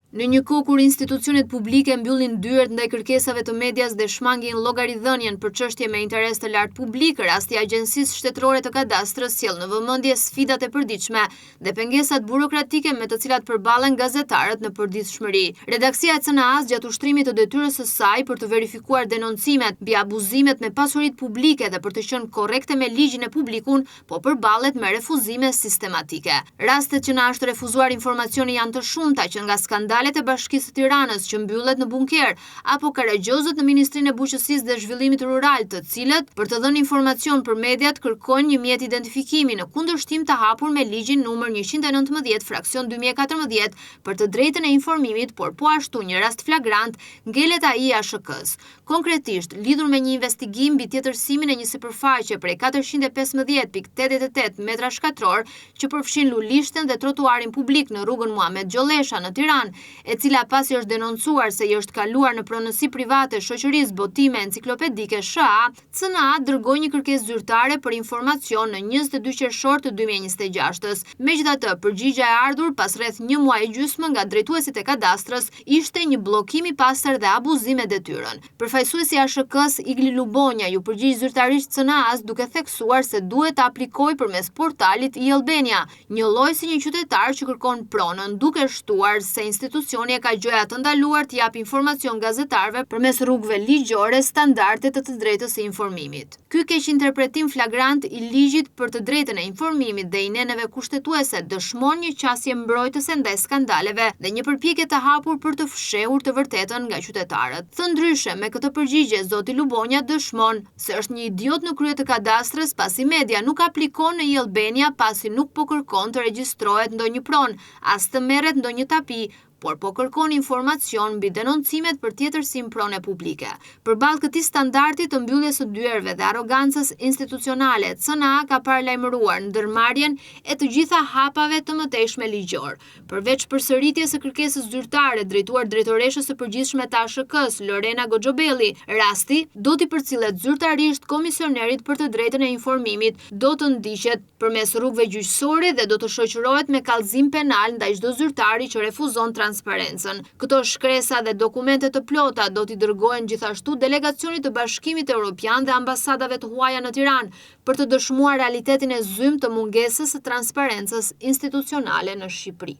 Në një kohë kur institucionet publike mbyllin dyert ndaj kërkesave të medias dhe shmangin llogaridhënien për çështje me interes të lartë publik, rasti i Agjencisë Shtetërore të Kadastrës sjell në vëmendje sfidat e përditshme dhe pengesat burokratike me të cilat përballen gazetarët në përditshmëri. Redaksia e CNA-s gjatë ushtrimit të detyrës së saj për të verifikuar denoncimet mbi abuzimet me pasuritë publike dhe për të qenë korrekte me ligjin e publikun, po përballet me refuzime sistematike. Rastet që na është refuzuar informacioni janë të shumta që nga skandalet e Bashkisë së Tiranës që mbyllet në bunker, apo karagjozët në Ministrinë e Bujqësisë dhe Zhvillimit Rural, të cilët për të dhënë informacion për mediat kërkojnë një mjet identifikimi në kundërshtim të hapur me ligjin numër 119 fraksion 2014 për të drejtën e informimit, por po ashtu një rast flagrant ngelet ai i ASHK-s. Konkretisht, lidhur me një investigim mbi tjetërsimin e një sipërfaqe prej 450.88 metra shkatror që përfshin lulishten dhe trotuarin publik në rrugën Muhamet Gjollesha në Tiranë, e cila pasi është denoncuar se i është kaluar në pronësi private shoqërisë Botime Enciklopedike SHA, CNA dërgoi një kërkesë zyrtare për informacion në 22 qershor të 2026-s. Megjithatë, përgjigjja e ardhur pas rreth një muaji e gjysmë nga drejtuesit e kadastrës ishte një bllokim i pastër dhe abuzim me detyrën. Përfaqësuesi i ASHK-s Igli Lubonja ju përgjigj zyrtarisht CNA-s duke theksuar se duhet të aplikojë përmes portalit i Albania, një lloj si një qytetar që kërkon pronën, duke shtuar se institucioni e ka gjëja të ndaluar të jap informacion gazetarëve përmes rrugëve ligjore standarde të drejtës së informimit. Ky keq interpretim flagrant i ligjit për të drejtën e informimit dhe i neneve kushtetuese dëshmon një qasje mbrojtëse ndaj skandaleve dhe një përpjekje të hapur për të fshehur të vërtetën nga qytetarët. Thëndryshe, me këtë përgjigje, zoti Lubonja dëshmon se është një idiot në krye të kadastrës pasi media nuk aplikon në Albania pasi nuk po kërkon të regjistrohet ndonjë pronë, as të merret ndonjë tapi, por po kërkon informacion mbi denoncimet për tjetërsim prone publike. Përballë këtij standardi të mbylljes së dyerve dhe arrogancës institucionale, CNA ka paralajmëruar ndërmarrjen e të gjitha hapave të mëtejshme ligjor. Përveç përsëritjes së kërkesës zyrtare drejtuar drejtoreshës së përgjithshme të ASHK-s, Lorena Goxhobelli, rasti do t'i përcillet zyrtarisht komisionerit për të drejtën e informimit, do të ndiqet përmes rrugëve gjyqësore dhe do të shoqërohet me kallëzim penal ndaj çdo zyrtari që refuzon transparencën. Këto shkresa dhe dokumente të plota do t'i dërgohen gjithashtu delegacionit të Bashkimit Evropian dhe ambasadave të huaja në Tiranë për të dëshmuar realitetin e zymë të mungesës së transparencës institucionale në Shqipëri.